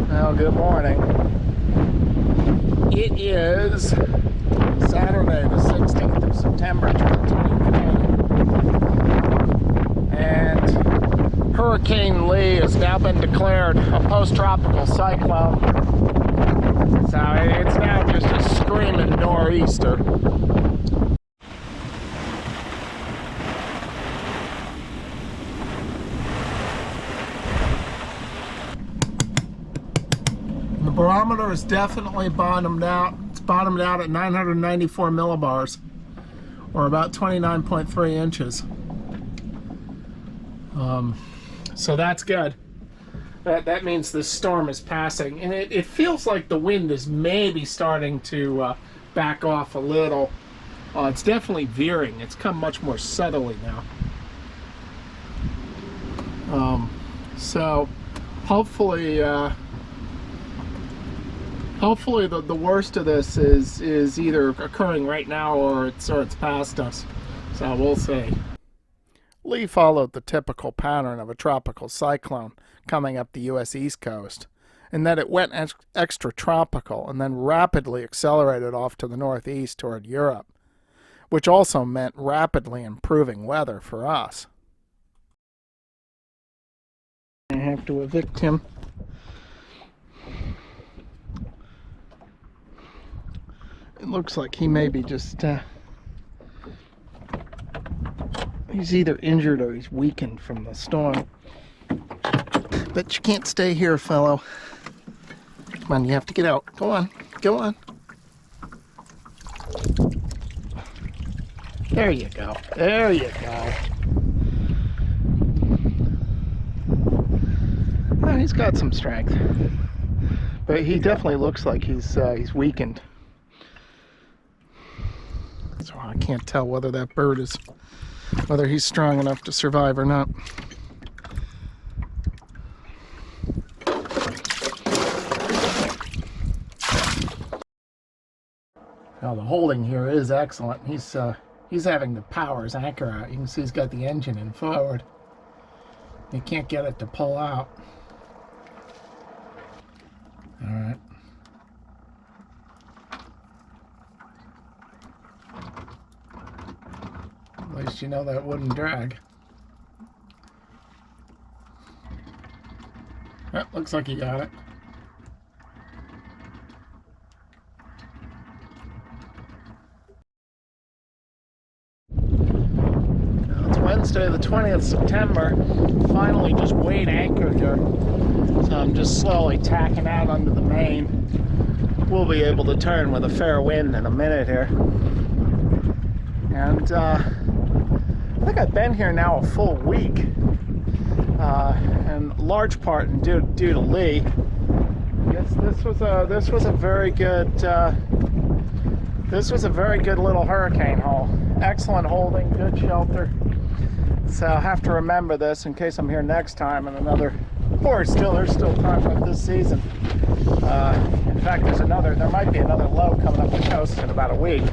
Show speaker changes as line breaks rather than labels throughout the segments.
Well, good morning. It is Saturday, the 16th of September, 2023. And Hurricane Lee has now been declared a post-tropical cyclone. So it's now just a screaming nor'easter. The barometer is definitely bottomed out. It's bottomed out at 994 millibars, or about 29.3 inches. So that's good. That means the storm is passing, and it feels like the wind is maybe starting to back off a little. It's definitely veering. It's come much more subtly now. So hopefully the worst of this is either occurring right now or it's past us. So we'll see. Lee followed the typical pattern of a tropical cyclone coming up the U.S. East Coast, in that it went extra tropical and then rapidly accelerated off to the northeast toward Europe, which also meant rapidly improving weather for us. I have to evict him. It looks like he may be just, he's either injured or he's weakened from the storm. But you can't stay here, fellow. Come on, you have to get out. Go on, go on. There you go, there you go. Well, he's got some strength, but he definitely looks like he's weakened. So I can't tell whether that bird is, whether he's strong enough to survive or not. Now the holding here is excellent. He's having to power his anchor out. You can see he's got the engine in forward. You can't get it to pull out. All right. At least you know that wouldn't drag. Oh, looks like he got it. Now it's Wednesday, the 20th of September. Finally just weighed anchor here. So I'm just slowly tacking out under the main. We'll be able to turn with a fair wind in a minute here. And I think I've been here now a full week, and large part due to Lee. This was a very good little hurricane haul. Excellent holding, good shelter. So I have to remember this in case I'm here next time in another. Or there's still time left this season. In fact, there might be another low coming up the coast in about a week.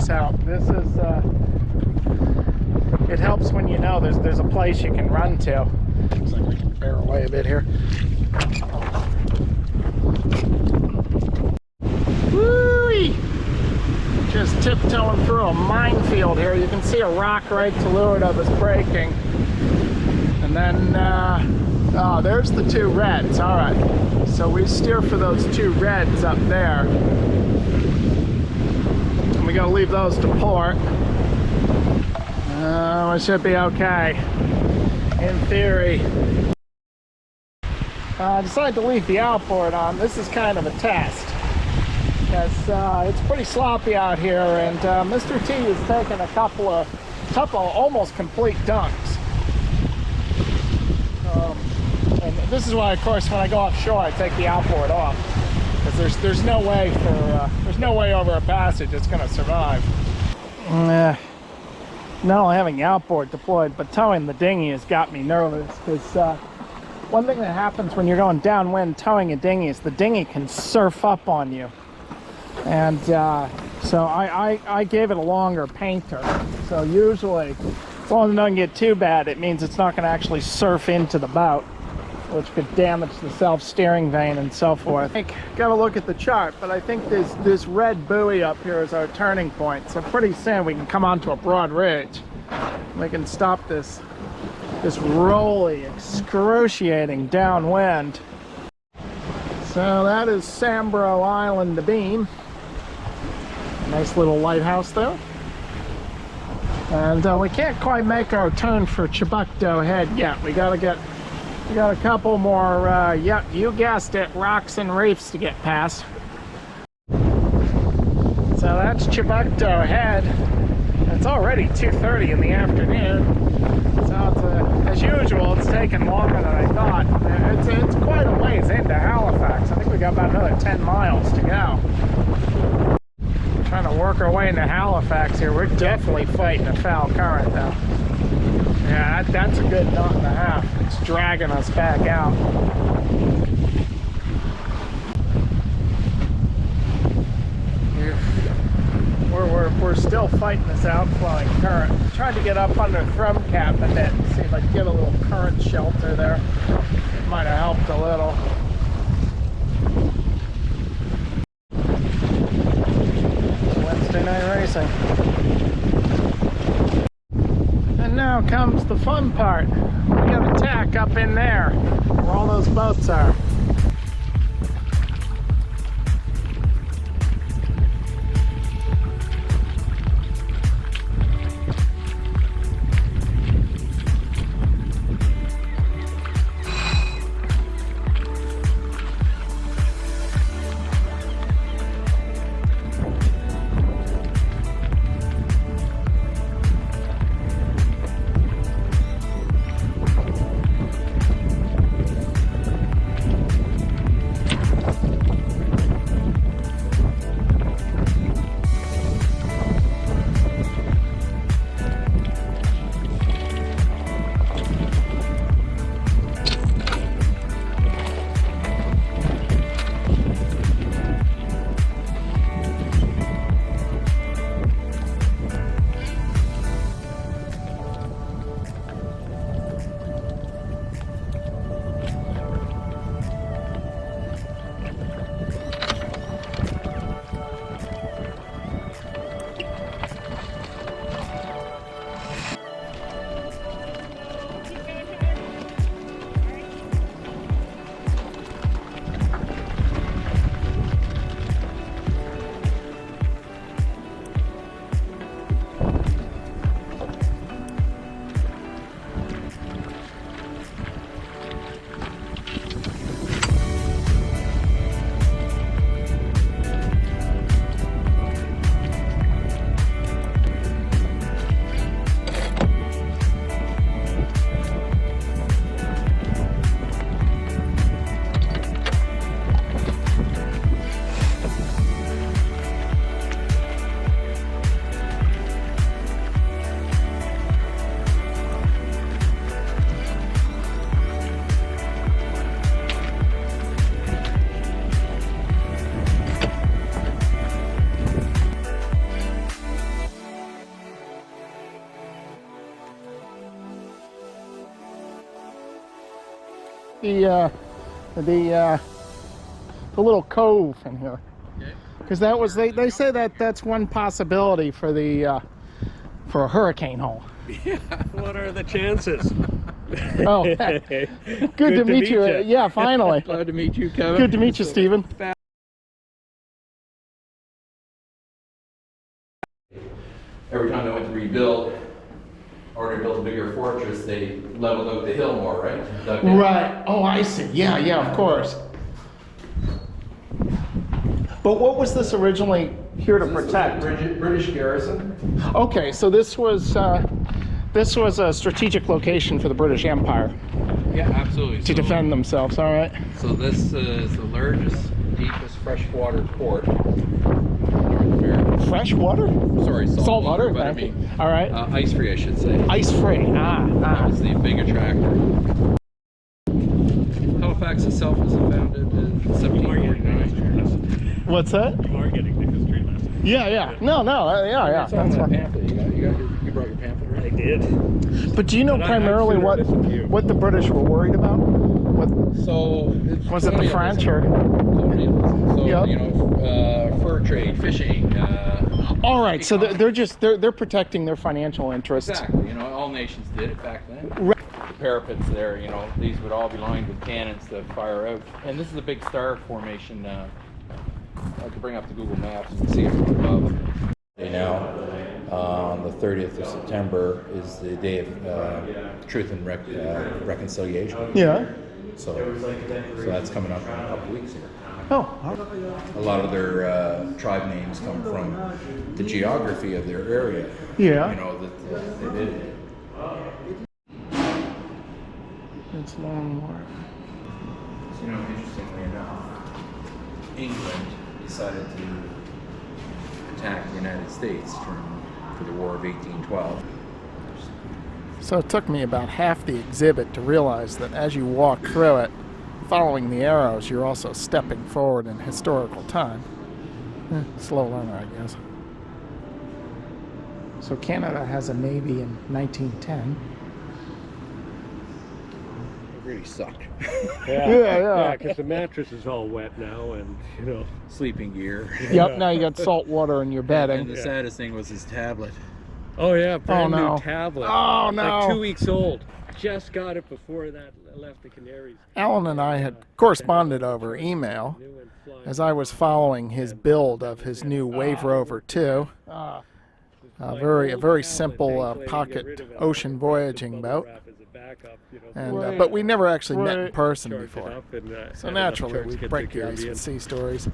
So this is, it helps when you know there's a place you can run to. Looks like we can bear away a bit here. Woo-wee! Just tiptoeing through a minefield here. You can see a rock right to leeward of us breaking. And then, oh, there's the two reds. All right. So we steer for those two reds up there. We gotta leave those to port. We should be okay, in theory. I decided to leave the outboard on. This is kind of a test, because it's pretty sloppy out here, and Mr. T has taken a couple almost complete dunks. And this is why, of course, when I go offshore, I take the outboard off. Because there's no way over a passage it's going to survive. Not only having the outboard deployed, but towing the dinghy has got me nervous. Because one thing that happens when you're going downwind towing a dinghy is the dinghy can surf up on you. And so I gave it a longer painter. So usually, as long as it doesn't get too bad, it means it's not going to actually surf into the boat. which could damage the self-steering vane and so forth. Got to look at the chart, but I think this red buoy up here is our turning point. So pretty soon we can come onto a broad ridge. We can stop this rolly, excruciating downwind. So that is Sambro Island abeam. Nice little lighthouse there. And we can't quite make our turn for Chubukto Head yet. We got a couple more, yep, you guessed it, rocks and reefs to get past. So that's Chubukto Head. It's already 2:30 in the afternoon. So it's, as usual, it's taken longer than I thought. It's quite a ways into Halifax. I think we got about another 10 miles to go. Trying to work our way into Halifax here. We're definitely fighting a foul current though. Yeah, that's a good knot and a half. It's dragging us back out. We're still fighting this outflowing current. Tried to get up under thrum cap a bit and see if I could get a little current shelter there. It might have helped a little. Wednesday night racing. And now comes the fun part. We got a tack up in there where all those boats are. The little cove in here, because that was they say that's one possibility for the for a hurricane hole.
Yeah, what are the chances?
Oh, good to meet you. Yeah, finally.
Glad to meet you, Kevin.
Good to meet you, Stephen.
Every time they went to rebuild or to build a bigger fortress, they leveled out the hill more, right?
Right. Oh, I see. Yeah, yeah, of course. But what was this originally here to protect?
British garrison.
Okay, so this was a strategic location for the British Empire.
Yeah, absolutely.
To defend themselves. All right.
So this is the largest, deepest freshwater port in North America.
Freshwater?
Sorry, salt water. But
Thank you. All right.
Ice-free, I should say.
Ice-free.
That was the big attractor. Halifax itself was founded in 1749.
What's that?
You are getting the history lesson.
Yeah, yeah. No, yeah.
It's on that pamphlet. You brought your pamphlet, right?
did.
But do you know
But
primarily
I've seen it disappear.
what the British were worried about? What
So
was it, the French or?
colonialism? So
Yep.
you know, fur trade, fishing.
All right, so
economy.
they're protecting their financial interests.
Exactly. You know, all nations did it back then.
Right.
The parapets there, you know, these would all be lined with cannons to fire out. And this is a big star formation. I could bring up the Google Maps and see it from above. Now, on the 30th of September is the day of Truth and Reconciliation.
Yeah.
So that's coming up in a couple weeks here.
Oh.
A lot of their tribe names come from the geography of their area.
Yeah.
You know, that they did it.
It's long war.
You know, interestingly enough, England decided to attack the United States for the War of 1812.
So it took me about half the exhibit to realize that as you walk through it, following the arrows, you're also stepping forward in historical time. Slow learner, I guess. So Canada has a navy in 1910.
Really sucked.
Yeah.
Because the mattress is all wet now, and you know.
Sleeping gear.
Yep, now you got salt water in your
And
bedding.
the saddest thing was his tablet.
Oh yeah, brand
no.
new tablet.
Oh, no.
Like 2 weeks old. Just got it before that left the Canaries.
Alan and I had corresponded over email as I was following his build of his new Wave Rover II. A very simple pocket ocean voyaging boat. And but we never actually met in person before. So naturally we break the ice with sea stories.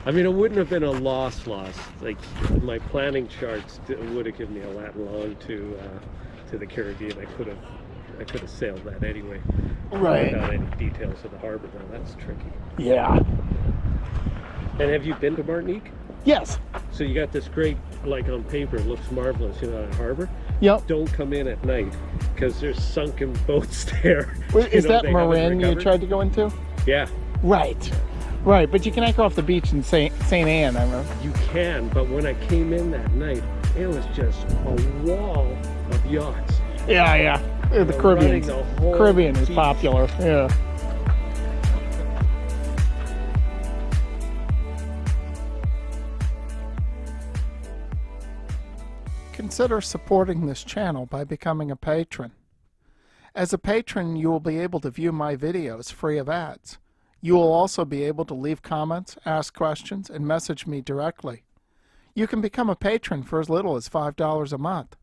I mean, it wouldn't have been a loss. Like my planning charts would have given me a Latin long to the Caribbean. I could have sailed that anyway.
Right.
Without any details of the harbor. Now that's tricky.
Yeah.
And have you been to Martinique?
Yes.
So you got this great, like on paper, it looks marvelous, you know, that harbor.
Yep.
Don't come in at night because there's sunken boats there.
Is that
they haven't
Marin you
recovered.
tried to go into?
Yeah.
Right, but you can anchor off the beach in St. Anne, I remember.
You can, but when I came in that night, it was just a wall of yachts.
Yeah. The
They're
Caribbean.
running the whole
Caribbean is
beach.
popular. Yeah. Consider supporting this channel by becoming a patron. As a patron, you will be able to view my videos free of ads. You will also be able to leave comments, ask questions, and message me directly. You can become a patron for as little as $5 a month.